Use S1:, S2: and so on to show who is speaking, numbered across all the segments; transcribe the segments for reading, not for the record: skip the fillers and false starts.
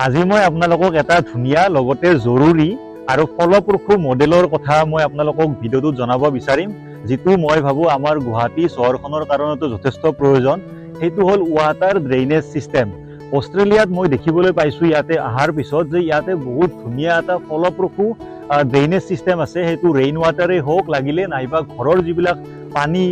S1: আজি মই আপোনালোকক এটা ধুনীয়া লগতে জৰুৰী আৰু ফলপ্ৰসূ মডেলৰ কথা মই আপোনালোকক ভিডিঅ'টোত জনাব বিচাৰিম, যিটো মই ভাবো আমাৰ গুৱাহাটী চহৰখনৰ কাৰণেতো যথেষ্ট প্ৰয়োজন। সেইটো হ'ল ৱাটাৰ ড্ৰেইনেজ চিষ্টেম। অষ্ট্ৰেলিয়াত মই দেখিবলৈ পাইছোঁ ইয়াতে অহাৰ পিছত যে ইয়াতে বহুত ধুনীয়া এটা ফলপ্ৰসূ ড্ৰেইনেজ চিষ্টেম আছে। সেইটো ৰেইন ৱাটাৰে হওক লাগিলে নাইবা ঘৰৰ যিবিলাক পানী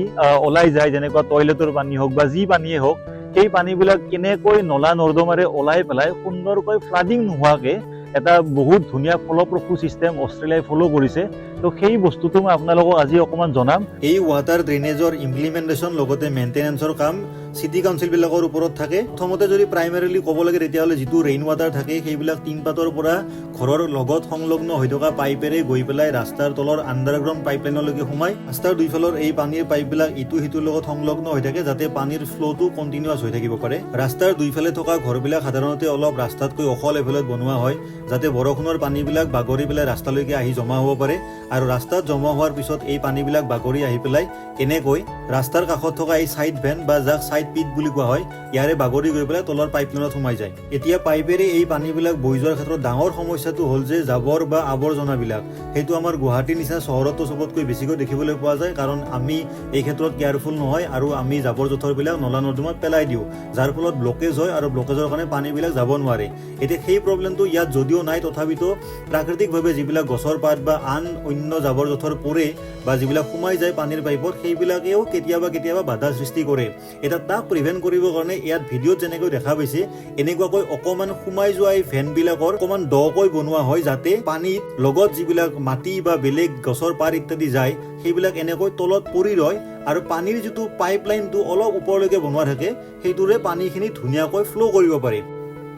S1: ওলাই যায়, যেনেকুৱা টয়লেটৰ পানী হওক বা যি পানীয়ে হওক, সেই পানীবিলাক কেনেকৈ নলা নৰ্দমাৰে ওলাই পেলাই সুন্দৰকৈ ফ্লাডিং নোহোৱাকৈ এটা বহুত ধুনীয়া ফলপ্ৰসূ চিষ্টেম অষ্ট্ৰেলিয়াই ফ'ল' কৰিছে। তো সেই বস্তুটো মই আপোনালোকক আজি অকণমান জনাম।
S2: এই ৱাটাৰ ড্ৰেইনেজৰ ইমপ্লিমেণ্টেশ্যন লগতে মেইনটেনেন্সৰ কাম চিটি কাউন্সিলবিলাকৰ ওপৰত থাকে। প্ৰথমতে যদি প্ৰাইমেৰীলি ক'ব লাগে তেতিয়াহ'লে যিটো ৰেইন ৱাটাৰ থাকে সেইবিলাক টিনপাতৰ পৰা ঘৰৰ লগত সংলগ্ন হৈ থকা পাইপেৰে গৈ পেলাই ৰাস্তাৰ তলৰ আণ্ডাৰগ্ৰাউণ্ড পাইপলাইনলৈকে সোমাই ৰাস্তাৰ দুইফালৰ এই পানীৰ পাইপবিলাক ইটো সিটোৰ লগত সংলগ্ন হৈ থাকে, যাতে পানীৰ ফ্ল'টো কণ্টিনিউৱাছ হৈ থাকিব পাৰে। ৰাস্তাৰ দুইফালে থকা ঘৰবিলাক সাধাৰণতে অলপ ৰাস্তাতকৈ ওখ লেভেলত বনোৱা হয়, যাতে বৰষুণৰ পানীবিলাক বাগৰি পেলাই ৰাস্তালৈকে আহি জমা হ'ব পাৰে। আৰু ৰাস্তাত জমা হোৱাৰ পিছত এই পানীবিলাক বাগৰি আহি পেলাই এনেকৈ ৰাস্তাৰ কাষত থকা এই ছাইড ভেন বা যাক ছাইড পিট বুলি কোৱা হয়, ইয়াৰে বাগৰি গৈ পেলাই তলৰ পাইপলাইনত সোমাই যায়। এতিয়া পাইপেৰে এই পানীবিলাক বৈ যোৱাৰ ক্ষেত্ৰত ডাঙৰ সমস্যাটো হ'ল যে জাবৰ বা আৱৰ্জনাবিলাক, সেইটো আমাৰ গুৱাহাটীৰ নিচিনা চহৰতো চবতকৈ বেছিকৈ দেখিবলৈ পোৱা যায়, কাৰণ আমি এই ক্ষেত্ৰত কেয়াৰফুল নহয় আৰু আমি জাবৰ জোঁথৰবিলাক নলা নৰ্দমাত পেলাই দিওঁ, যাৰ ফলত ব্লকেজ হয় আৰু ব্লকেজৰ কাৰণে পানীবিলাক যাব নোৱাৰে। এতিয়া সেই প্ৰব্লেমটো ইয়াত যদিও নাই, তথাপিতো প্ৰাকৃতিকভাৱে যিবিলাক গছৰ পাত বা আন অন্য জাবৰ জোঁথৰ পৰে বা যিবিলাক সোমাই যায় পানীৰ পাইপত, সেইবিলাকেও কেতিয়াবা বাধা সৃষ্টি কৰে। এতিয়া তাক প্ৰিভেণ্ট কৰিবৰ কাৰণে ইয়াত ভিডিঅ'ত যেনেকৈ দেখা পাইছে এনেকুৱাকৈ অকণমান সোমাই যোৱা এই ভেনবিলাকৰ অকণমান দকৈ বনোৱা হয়, যাতে পানীত লগত যিবিলাক মাটি বা বেলেগ গছৰ পাত ইত্যাদি যায় সেইবিলাক এনেকৈ তলত পৰি ৰয় আৰু পানীৰ যিটো পাইপলাইনটো অলপ ওপৰলৈকে বনোৱা থাকে সেইটোৰে পানীখিনি ধুনীয়াকৈ ফ্ল' কৰিব পাৰে।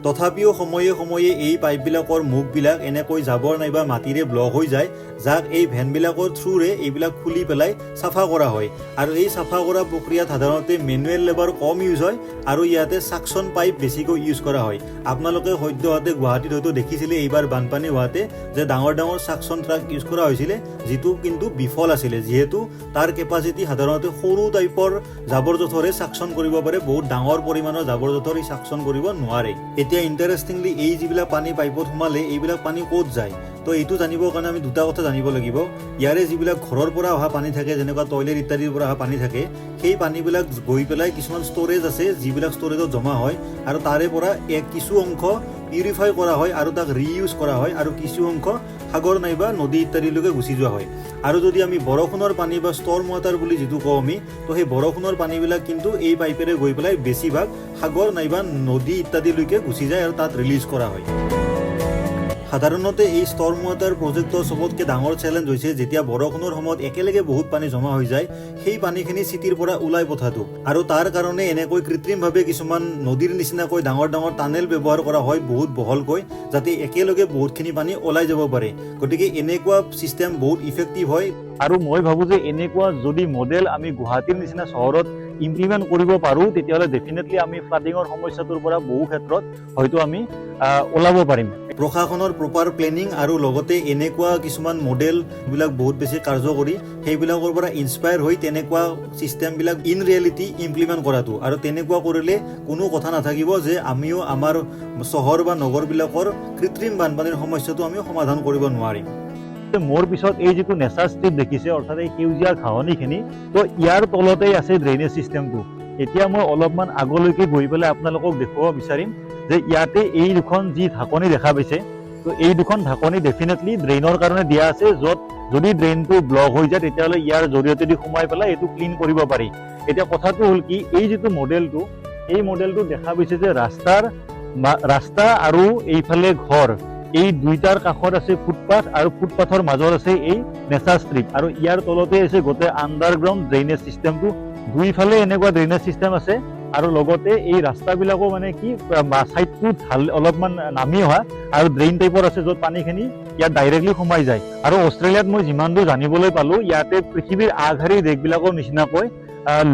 S2: তথাপিও সময়ে সময়ে এই পাইপবিলাকৰ মুখবিলাক এনেকৈ জাবৰ নাইবা মাটিৰে ব্লক হৈ যায়, যাক এই ভেনবিলাকৰ থ্ৰুৰে এইবিলাক খুলি পেলাই চাফা কৰা হয়। আৰু এই চাফা কৰা প্ৰক্ৰিয়াত সাধাৰণতে মেনুৱেল লেবাৰ কম ইউজ হয় আৰু ইয়াতে চাকচন পাইপ বেছিকৈ ইউজ কৰা হয়। আপোনালোকে সদ্যহতে গুৱাহাটীত হয়তো দেখিছিলে এইবাৰ বানপানী হোৱাতে যে ডাঙৰ ডাঙৰ চাকচন ট্ৰাক ইউজ কৰা হৈছিলে, যিটো কিন্তু বিফল আছিলে, যিহেতু তাৰ কেপাচিটি সাধাৰণতে সৰু টাইপৰ জাবৰ জোঁথৰে চাকচন কৰিব পাৰে, বহুত ডাঙৰ পৰিমাণৰ জাবৰ জোঁথৰ ই চাকচন কৰিব নোৱাৰে। এতিয়া ইণ্টাৰেষ্টিংলি এই যিবিলাক পানী পাইপত সোমালে এইবিলাক পানী ক'ত যায়, তো এইটো জানিবৰ কাৰণে আমি দুটা কথা জানিব লাগিব। ইয়াৰে যিবিলাক ঘৰৰ পৰা অহা পানী থাকে, যেনেকুৱা টয়লেট ইত্যাদিৰ পৰা অহা পানী থাকে, সেই পানীবিলাক গৈ পেলাই কিছুমান ষ্ট'ৰেজ আছে যিবিলাক ষ্ট'ৰেজত জমা হয় আৰু তাৰে পৰা কিছু অংশ পিউৰিফাই কৰা হয় আৰু তাক ৰিইউজ কৰা হয় আৰু কিছু অংশ সাগৰ নাইবা নদী ইত্যাদিলৈকে গুচি যোৱা হয়। আৰু যদি আমি বৰষুণৰ পানী বা ষ্টৰ্ম ৱাটাৰ বুলি যিটো কওঁ আমি, তো সেই বৰষুণৰ পানীবিলাক কিন্তু এই পাইপেৰে গৈ পেলাই বেছিভাগ সাগৰ নাইবা নদী ইত্যাদিলৈকে গুচি যায় আৰু তাত ৰিলিজ কৰা হয়। সাধাৰণতে এই ষ্টৰ্ম ৱাটাৰ প্ৰজেক্টৰ চবতকৈ ডাঙৰ চেলেঞ্জ হৈছে যেতিয়া বৰষুণৰ সময়ত একেলগে বহুত পানী জমা হৈ যায়, সেই পানীখিনি চিটিৰ পৰা ওলাই পঠাটো। আৰু তাৰ কাৰণে এনেকৈ কৃত্ৰিমভাৱে কিছুমান নদীৰ নিচিনাকৈ ডাঙৰ ডাঙৰ টানেল ব্যৱহাৰ কৰা হয় বহুত বহলকৈ, যাতে একেলগে বহুতখিনি পানী ওলাই যাব পাৰে। গতিকে এনেকুৱা ছিষ্টেম বহুত ইফেক্টিভ হয়।
S1: আৰু মই ভাবোঁ যে এনেকুৱা যদি মডেল আমি গুৱাহাটীৰ নিচিনা চহৰত ইমপ্লিমেণ্ট কৰিব পাৰোঁ, তেতিয়াহ'লে ডেফিনেটলি আমি ফ্লাডিঙৰ সমস্যাটোৰ পৰা বহু ক্ষেত্ৰত হয়তো আমি ওলাব পাৰিম।
S2: প্ৰশাসনৰ প্ৰপাৰ প্লেনিং আৰু লগতে এনেকুৱা কিছুমান মডেলবিলাক বহুত বেছি কাৰ্যকৰী, সেইবিলাকৰ পৰা ইনস্পায়াৰ হৈ তেনেকুৱা ছিষ্টেমবিলাক ইন ৰিয়েলিটি ইমপ্লিমেণ্ট কৰাটো। আৰু তেনেকুৱা কৰিলে কোনো কথা নাথাকিব যে আমিও আমাৰ চহৰ বা নগৰবিলাকৰ কৃত্ৰিম বানপানীৰ সমস্যাটো আমি সমাধান কৰিব নোৱাৰিম।
S1: মোৰ পিছত এই যিটো নেচাৰ ষ্ট্ৰীপ দেখিছে, অৰ্থাৎ এই সেউজীয়া ঘাঁহনিখিনি, তো ইয়াৰ তলতেই আছে ড্ৰেইনেজ ছিষ্টেমটো। এতিয়া মই অলপমান আগলৈকে গৈ পেলাই আপোনালোকক দেখুৱাব বিচাৰিম যে ইয়াতে এই দুখন যি ঢাকনি দেখা পাইছে, তো এই দুখন ঢাকনি ডেফিনেটলি ড্ৰেইনৰ কাৰণে দিয়া আছে, য'ত যদি ড্ৰেইনটো ব্লক হৈ যায় তেতিয়াহ'লে ইয়াৰ জৰিয়তেদি সোমাই পেলাই এইটো ক্লিন কৰিব পাৰি। এতিয়া কথাটো হ'ল কি, এই যিটো মডেলটো, এই মডেলটো দেখা পাইছে যে ৰাস্তা আৰু এইফালে ঘৰ, এই দুইটাৰ কাষত আছে ফুটপাথ আৰু ফুটপাথৰ মাজত আছে এই নেচাৰ ষ্ট্ৰীপ, আৰু ইয়াৰ তলতে আছে গোটেই আণ্ডাৰগ্ৰাউণ্ড ড্ৰেইনেজ ছিষ্টেমটো। দুইফালে এনেকুৱা ড্ৰেইনেজ ছিষ্টেম আছে আৰু লগতে এই ৰাস্তাবিলাকো মানে কি ছাইডটো ঢাল অলপমান নামি অহা আৰু ড্ৰেইন টাইপৰ আছে, য'ত পানীখিনি ইয়াত ডাইৰেক্টলি সোমাই যায়। আৰু অষ্ট্ৰেলিয়াত মই যিমান দূৰ জানিবলৈ পালোঁ, ইয়াতে পৃথিৱীৰ আগশাৰীৰ দেশবিলাকৰ নিচিনাকৈ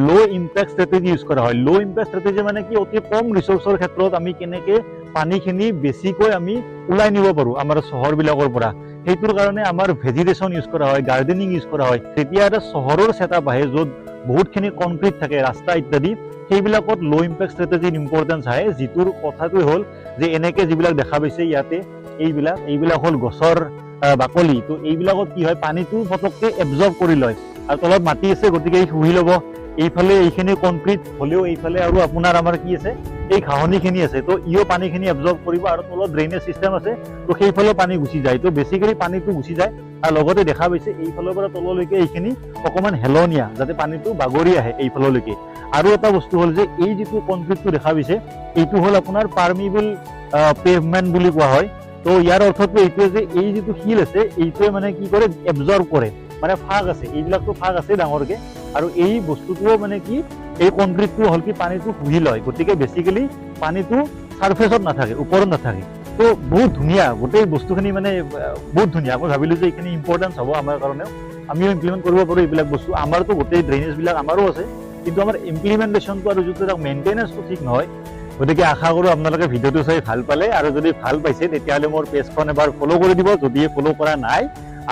S1: ল' ইম্পেক্ট ষ্ট্ৰেটেজি ইউজ কৰা হয়। ল' ইম্পেক্ট ষ্ট্ৰেটেজি মানে কি, অতি কম ৰিচোৰ্চৰ ক্ষেত্ৰত আমি কেনেকৈ পানীখিনি বেছিকৈ আমি ওলাই নিব পাৰোঁ আমাৰ চহৰবিলাকৰ পৰা, সেইটোৰ কাৰণে আমাৰ ভেজিটেশ্যন ইউজ কৰা হয়, গাৰ্ডেনিং ইউজ কৰা হয়। যেতিয়া এটা চহৰৰ ছেটআপ আহে য'ত বহুতখিনি কনক্ৰিট থাকে, ৰাস্তা ইত্যাদি, সেইবিলাকত ল' ইম্পেক্ট ষ্ট্ৰেটেজিৰ ইম্পৰ্টেঞ্চ আহে, যিটোৰ কথাটোৱে হ'ল যে এনেকে যিবিলাক দেখা পাইছে ইয়াতে এইবিলাক হ'ল গছৰ বাকলি। তো এইবিলাকত কি হয়, পানীটো ফটককে এবজৰ্ব কৰি লয় আৰু তলত মাটি আছে গতিকে ই শুহি ল'ব। এইফালে এইখিনি কনক্ৰিট হ'লেও এইফালে আৰু আপোনাৰ আমাৰ কি আছে, এই ঘাঁহনিখিনি আছে, তো ইও পানীখিনি এবজৰ্ব কৰিব আৰু তলত ড্ৰেইনেজ চিষ্টেম আছে, তো সেইফালেও পানী গুচি যায়। তো বেচিকেলি পানীটো গুচি যায় আৰু লগতে দেখা পাইছে এইফালৰ পৰা তললৈকে এইখিনি অকণমান হেলনীয়া, যাতে পানীটো বাগৰি আহে এইফাললৈকে। আৰু এটা বস্তু হ'ল যে এই যিটো কনক্ৰিটটো দেখা পাইছে এইটো হ'ল আপোনাৰ পাৰ্মিবল পেভমেণ্ট বুলি কোৱা হয়। তো ইয়াৰ অৰ্থটো এইটোৱে যে এই যিটো শিল আছে এইটোৱে মানে কি কৰে, এবজৰ্ব কৰে, মানে ফাগ আছে, এইবিলাকতো ফাগ আছে ডাঙৰকে, আৰু এই বস্তুটোও মানে কি, এই কনক্ৰিটটো হ'ল কি পানীটো শুহি লয়, গতিকে বেচিকেলি পানীটো ছাৰফেচত নাথাকে, ওপৰত নাথাকে। তো বহুত ধুনীয়া গোটেই বস্তুখিনি, মানে বহুত ধুনীয়া। মই ভাবিলোঁ যে এইখিনি ইম্পৰ্টেঞ্চ হ'ব আমাৰ কাৰণেও, আমিও ইমপ্লিমেণ্ট কৰিব পাৰোঁ এইবিলাক বস্তু। আমাৰতো গোটেই ড্ৰেইনেজবিলাক আমাৰো আছে, কিন্তু আমাৰ ইমপ্লিমেণ্টেশ্যনটো আৰু যিটো মেইনটেনেঞ্চটো ঠিক নহয়। গতিকে আশা কৰোঁ আপোনালোকে ভিডিঅ'টো চাই ভাল পালে, আৰু যদি ভাল পাইছে তেতিয়াহ'লে মোৰ পেজখন এবাৰ ফ'ল' কৰি দিব যদি ফ'ল' কৰা নাই,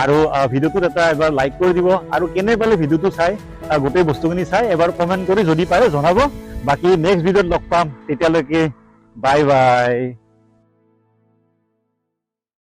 S1: আৰু ভিডিঅ'টোত এটা এবাৰ লাইক কৰি দিব, আৰু কেনে পালে ভিডিঅ'টো চাই গোটেই বস্তুখিনি চাই এবাৰ কমেণ্ট কৰি যদি পাৰে জনাব। বাকী নেক্সট ভিডিঅ'ত লগ পাম, তেতিয়ালৈকে বাই বাই।